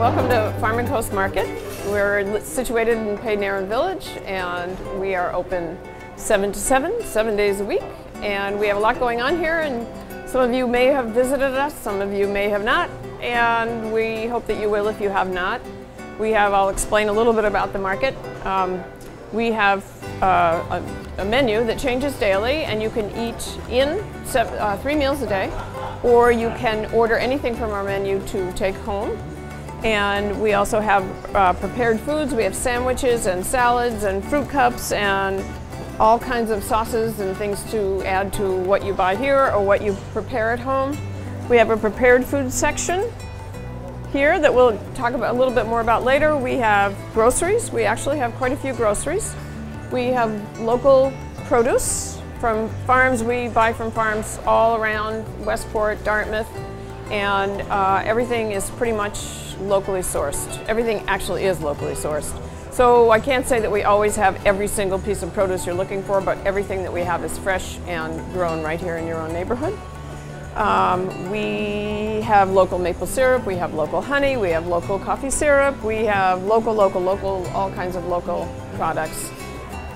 welcome to Farm and Coast Market. We're situated in Padanaram Village, and we are open 7 to 7 days a week. And we have a lot going on here, and some of you may have visited us, some of you may have not, and we hope that you will if you have not. I'll explain a little bit about the market. We have a menu that changes daily, and you can eat in 3 meals a day, or you can order anything from our menu to take home. And we also have prepared foods. We have sandwiches and salads and fruit cups and all kinds of sauces and things to add to what you buy here or what you prepare at home. We have a prepared food section here that we'll talk about a little bit more about later. We have groceries. We actually have quite a few groceries. We have local produce from farms. We buy from farms all around Westport, Dartmouth, and everything is pretty much locally sourced. Everything actually is locally sourced. So I can't say that we always have every single piece of produce you're looking for, but everything that we have is fresh and grown right here in your own neighborhood. We have local maple syrup, we have local honey, we have local coffee syrup, we have local, all kinds of local products.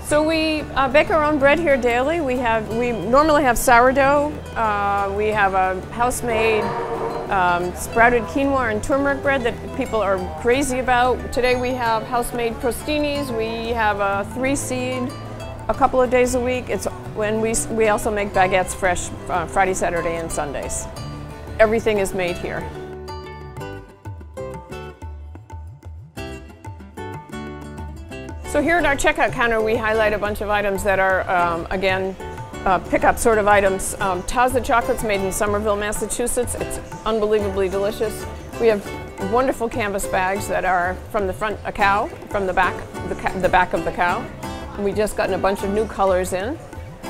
So we bake our own bread here daily. We normally have sourdough. We have a house-made sprouted quinoa and turmeric bread that people are crazy about. Today we have house-made crostinis. We have a 3-seed a couple of days a week. It's when we also make baguettes fresh Friday, Saturday, and Sundays. Everything is made here. So here at our checkout counter, we highlight a bunch of items that are, again, pickup sort of items. Taza chocolate's made in Somerville, Massachusetts. It's unbelievably delicious. We have wonderful canvas bags that are from the front, a cow, from the back of the cow. We just gotten a bunch of new colors in.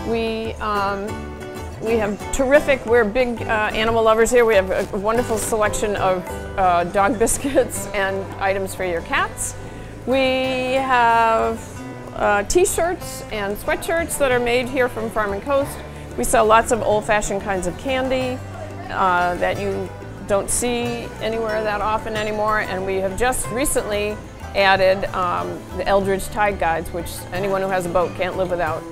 We have terrific, we're big animal lovers here. We have a wonderful selection of dog biscuits and items for your cats. We have t-shirts and sweatshirts that are made here from Farm and Coast. We sell lots of old-fashioned kinds of candy that you don't see anywhere that often anymore. And we have just recently added the Eldridge Tide Guides, which anyone who has a boat can't live without.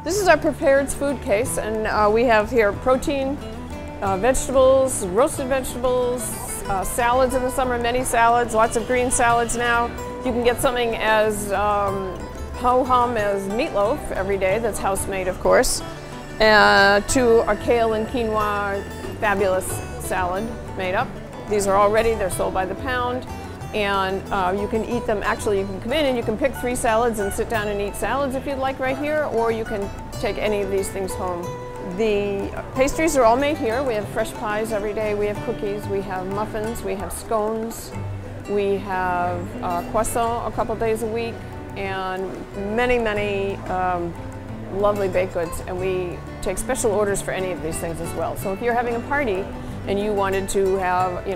This is our prepared food case, and we have here protein, vegetables, roasted vegetables, salads in the summer, many salads, lots of green salads now. You can get something as ho-hum as meatloaf every day, that's house-made of course, to a kale and quinoa fabulous salad made up. These are all ready, they're sold by the pound, and you can eat them. Actually, you can come in and you can pick 3 salads and sit down and eat salads if you'd like right here, or you can take any of these things home. The pastries are all made here. We have fresh pies every day, we have cookies, we have muffins, we have scones, we have croissant a couple days a week, and many lovely baked goods, and we take special orders for any of these things as well. So if you're having a party and you wanted to have,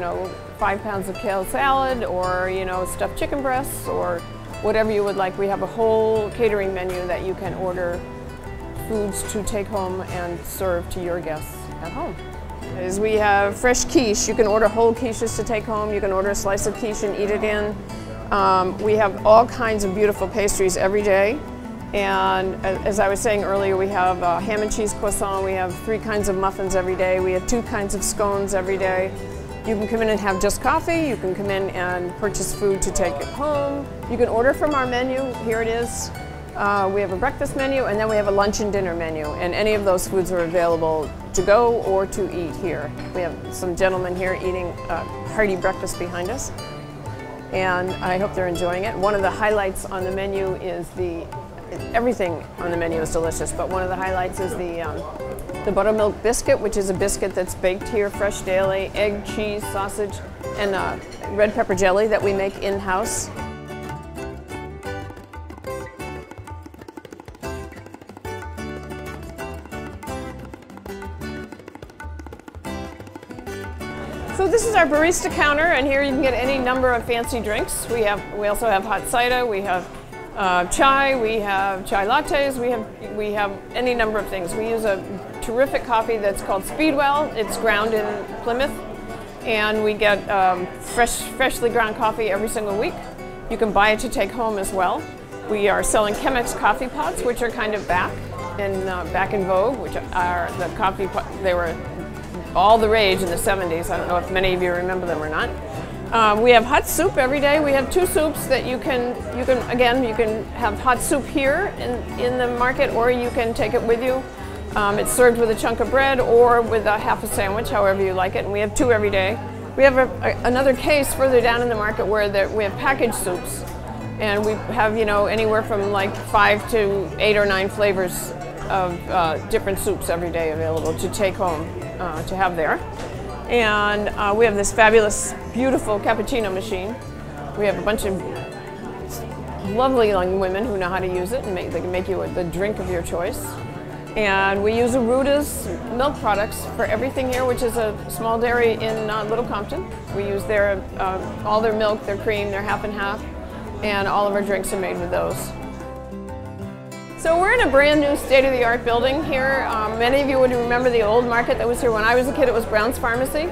5 pounds of kale salad, or stuffed chicken breasts, or whatever you would like, we have a whole catering menu that you can order foods to take home and serve to your guests at home. We have fresh quiche. You can order whole quiches to take home. You can order a slice of quiche and eat it in. We have all kinds of beautiful pastries every day. And as I was saying earlier, we have ham and cheese croissant. We have 3 kinds of muffins every day. We have 2 kinds of scones every day. You can come in and have just coffee. You can come in and purchase food to take it home. You can order from our menu. Here it is. We have a breakfast menu, and then we have a lunch and dinner menu, and any of those foods are available to go or to eat here. We have some gentlemen here eating a hearty breakfast behind us, and I hope they're enjoying it. One of the highlights on the menu is everything on the menu is delicious, but one of the highlights is the buttermilk biscuit, which is a biscuit that's baked here fresh daily, egg, cheese, sausage, and red pepper jelly that we make in-house. So this is our barista counter, and here you can get any number of fancy drinks. We also have hot cider, we have chai, we have chai lattes, we have any number of things. We use a terrific coffee that's called Speedwell. It's ground in Plymouth, and we get freshly ground coffee every single week. You can buy it to take home as well. We are selling Chemex coffee pots, which are kind of back in vogue, which are the coffee pot. They were all the rage in the 70s. I don't know if many of you remember them or not. We have hot soup every day. We have 2 soups that you can have hot soup here in the market, or you can take it with you. It's served with a chunk of bread or with a half a sandwich, however you like it, and we have 2 every day. We have another case further down in the market where we have packaged soups, and we have anywhere from like 5 to 8 or 9 flavors of different soups every day available to take home to have there. And we have this fabulous, beautiful cappuccino machine. We have a bunch of lovely young women who know how to use it, and they can make you the drink of your choice. And we use Aruta's milk products for everything here, which is a small dairy in Little Compton. We use all their milk, their cream, their half and half, and all of our drinks are made with those. So we're in a brand new state-of-the-art building here. Many of you would remember the old market that was here when I was a kid. It was Brown's Pharmacy,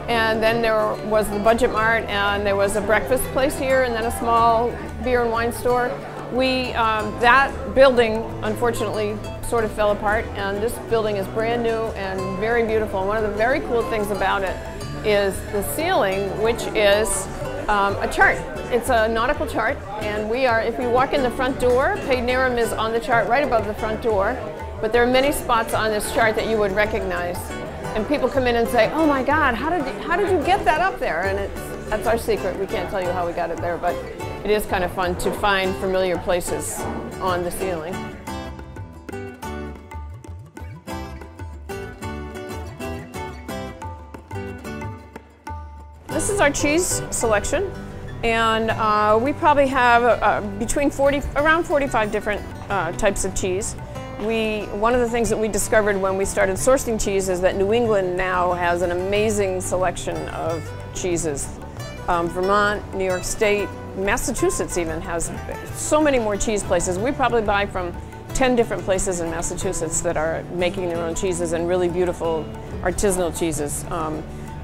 and then there was the Budget Mart, and there was a breakfast place here, and then a small beer and wine store. That building, unfortunately, sort of fell apart, and this building is brand new and very beautiful. And one of the very cool things about it is the ceiling, which is a chart. It's a nautical chart, and if you walk in the front door, Padanaram is on the chart right above the front door, but there are many spots on this chart that you would recognize. And people come in and say, "Oh my God, how did you get that up there?" And that's our secret. We can't tell you how we got it there, but it is kind of fun to find familiar places on the ceiling. This is our cheese selection, and we probably have around 45 different types of cheese. One of the things that we discovered when we started sourcing cheese is that New England now has an amazing selection of cheeses. Vermont, New York State, Massachusetts even has so many more cheese places. We probably buy from 10 different places in Massachusetts that are making their own cheeses, and really beautiful artisanal cheeses.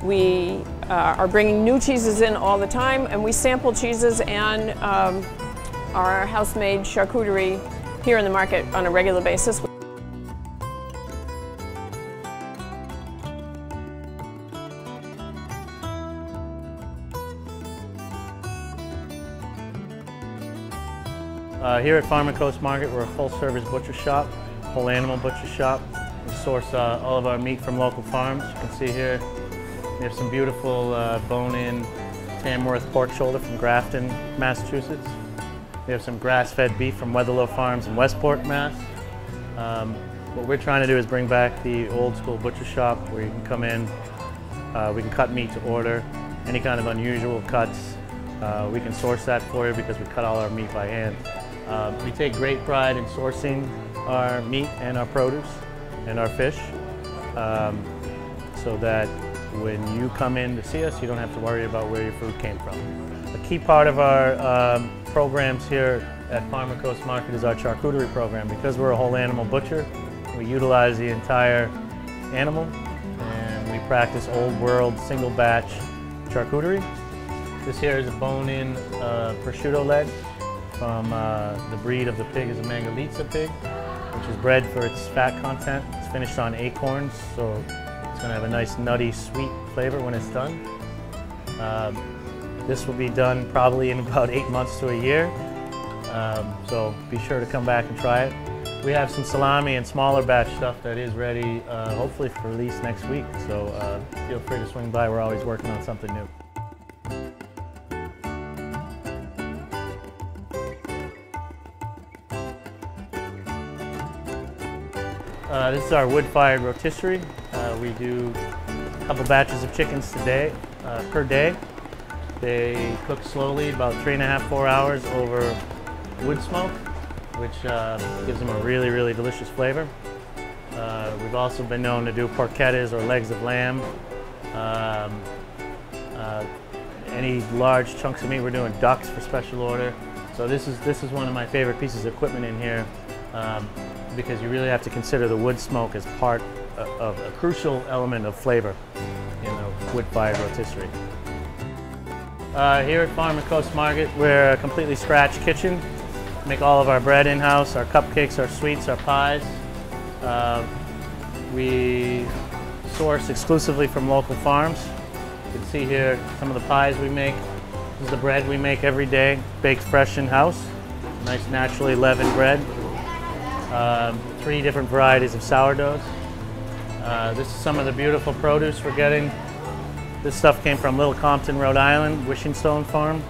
We are bringing new cheeses in all the time, and we sample cheeses and our house-made charcuterie here in the market on a regular basis. Here at Farm and Coast Market, we're a full-service butcher shop, whole animal butcher shop. We source all of our meat from local farms. You can see here we have some beautiful bone-in Tamworth pork shoulder from Grafton, Massachusetts. We have some grass-fed beef from Weatherlow Farms in Westport, Mass. What we're trying to do is bring back the old-school butcher shop where you can come in, we can cut meat to order, any kind of unusual cuts. We can source that for you because we cut all our meat by hand. We take great pride in sourcing our meat and our produce and our fish so that when you come in to see us, you don't have to worry about where your food came from. A key part of our programs here at Farm and Coast Market is our charcuterie program. Because we're a whole animal butcher, we utilize the entire animal, and we practice old world single batch charcuterie. This here is a bone-in prosciutto leg from the breed of the pig is a Mangalitsa pig, which is bred for its fat content. It's finished on acorns, so it's going to have a nice nutty sweet flavor when it's done. This will be done probably in about 8 months to a year, so be sure to come back and try it. We have some salami and smaller batch stuff that is ready, hopefully for release next week, so feel free to swing by. We're always working on something new. This is our wood-fired rotisserie. We do a couple batches of chickens per day. They cook slowly, about 3.5 to 4 hours over wood smoke, which gives them a really, really delicious flavor. We've also been known to do porchettas or legs of lamb. Any large chunks of meat, we're doing ducks for special order. So this is one of my favorite pieces of equipment in here. Because you really have to consider the wood smoke as part of a crucial element of flavor. You know, wood-fired rotisserie. Here at Farm and Coast Market, we're a completely scratch kitchen. Make all of our bread in-house, our cupcakes, our sweets, our pies. We source exclusively from local farms. You can see here some of the pies we make. This is the bread we make every day, baked fresh in-house. Nice naturally leavened bread. 3 different varieties of sourdoughs. This is some of the beautiful produce we're getting. This stuff came from Little Compton, Rhode Island, Wishing Stone Farm.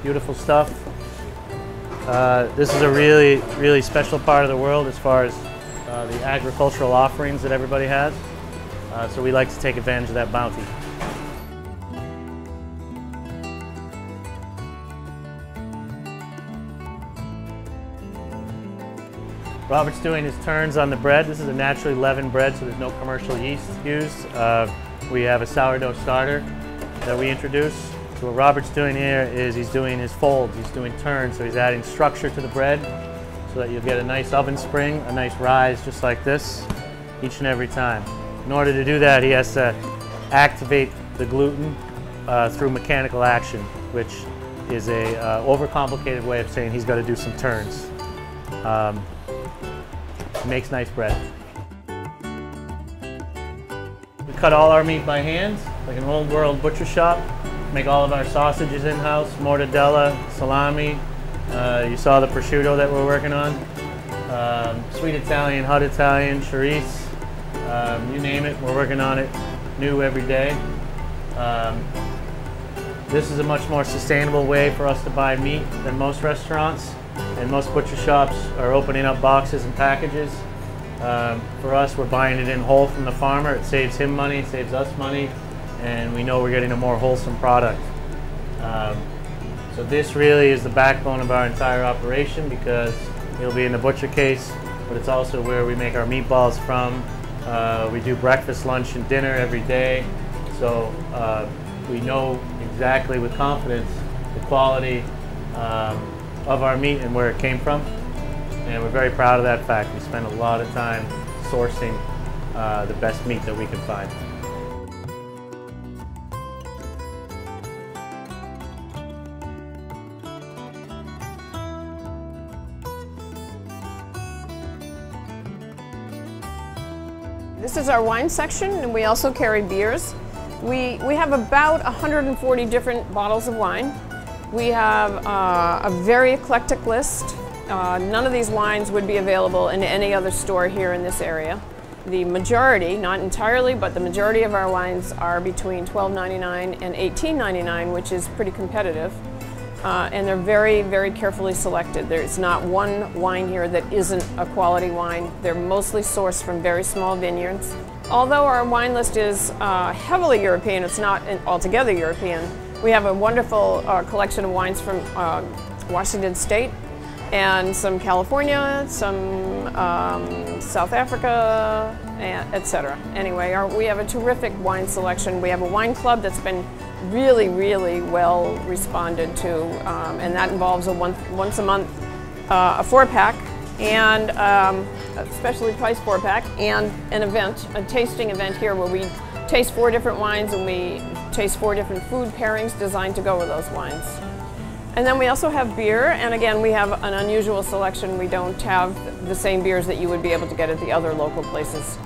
Beautiful stuff. This is a really, really special part of the world as far as the agricultural offerings that everybody has. So we like to take advantage of that bounty. Robert's doing his turns on the bread. This is a naturally leavened bread, so there's no commercial yeast used. We have a sourdough starter that we introduce. So what Robert's doing here is he's doing his folds, he's doing turns, so he's adding structure to the bread so that you'll get a nice oven spring, a nice rise just like this each and every time. In order to do that, he has to activate the gluten through mechanical action, which is a overcomplicated way of saying he's got to do some turns. Makes nice bread. We cut all our meat by hand, like an old world butcher shop. Make all of our sausages in-house, mortadella, salami. You saw the prosciutto that we're working on. Sweet Italian, hot Italian, chorizo. You name it, we're working on it new every day. This is a much more sustainable way for us to buy meat than most restaurants. And most butcher shops are opening up boxes and packages. For us, we're buying it in whole from the farmer. It saves him money, it saves us money, and we know we're getting a more wholesome product. So this really is the backbone of our entire operation because it'll be in the butcher case, but it's also where we make our meatballs from. We do breakfast, lunch, and dinner every day. So we know exactly with confidence the quality of our meat and where it came from, and we're very proud of that fact. We spend a lot of time sourcing the best meat that we can find. This is our wine section, and we also carry beers. We have about 140 different bottles of wine. We have a very eclectic list. None of these wines would be available in any other store here in this area. The majority, not entirely, but the majority of our wines are between $12.99 and $18.99, which is pretty competitive. And they're very, very carefully selected. There's not one wine here that isn't a quality wine. They're mostly sourced from very small vineyards. Although our wine list is heavily European, it's not altogether European. We have a wonderful collection of wines from Washington State and some California, some South Africa, etc. Anyway, we have a terrific wine selection. We have a wine club that's been really, really well responded to, and that involves a once a month a 4-pack and a specially priced 4-pack and an event, a tasting event here where we taste 4 different wines and we taste 4 different food pairings designed to go with those wines. And then we also have beer, and again we have an unusual selection. We don't have the same beers that you would be able to get at the other local places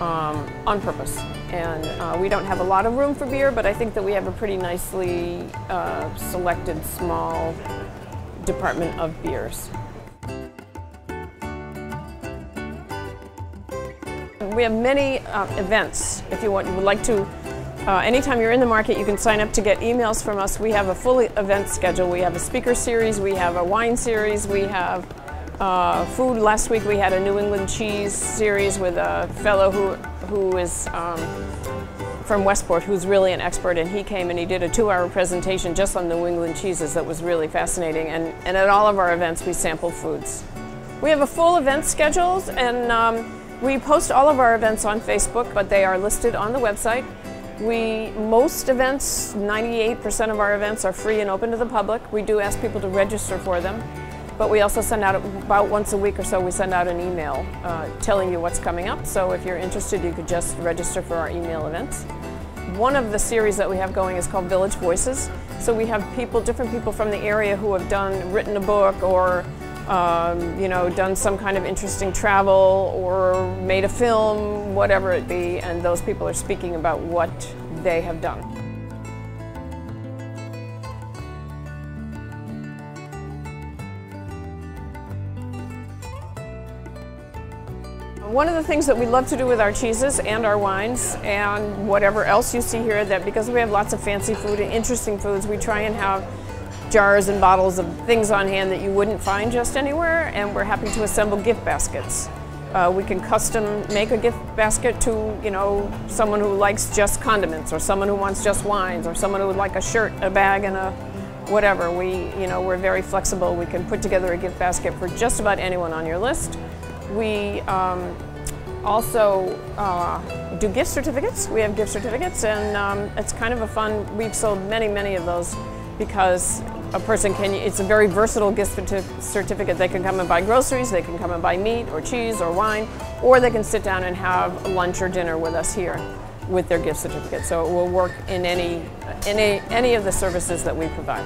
on purpose. And we don't have a lot of room for beer, but I think that we have a pretty nicely selected small department of beers. We have many events. If you would like to, anytime you're in the market, you can sign up to get emails from us. We have a full event schedule. We have a speaker series, we have a wine series, we have food. Last week we had a New England cheese series with a fellow who is from Westport, who's really an expert, and he came and he did a 2-hour presentation just on New England cheeses that was really fascinating. And at all of our events we sample foods. We have a full event schedule, and we post all of our events on Facebook, but they are listed on the website. Most events, 98% of our events are free and open to the public. We do ask people to register for them, but we also send out, about once a week or so, we send out an email telling you what's coming up. So if you're interested, you could just register for our email events. One of the series that we have going is called Village Voices. So we have people, different people from the area who have written a book or you know, done some kind of interesting travel or made a film, whatever it be, and those people are speaking about what they have done. One of the things that we love to do with our cheeses and our wines and whatever else you see here, that because we have lots of fancy food and interesting foods, we try and have jars and bottles of things on hand that you wouldn't find just anywhere, and we're happy to assemble gift baskets. We can custom make a gift basket to, you know, someone who likes just condiments, or someone who wants just wines, or someone who would like a shirt, a bag, and a whatever. We're very flexible. We can put together a gift basket for just about anyone on your list. We also do gift certificates. We have gift certificates, and it's kind of a fun, we've sold many of those because a person can, it's a very versatile gift certificate. They can come and buy groceries, they can come and buy meat or cheese or wine, or they can sit down and have lunch or dinner with us here with their gift certificate. So it will work in any of the services that we provide.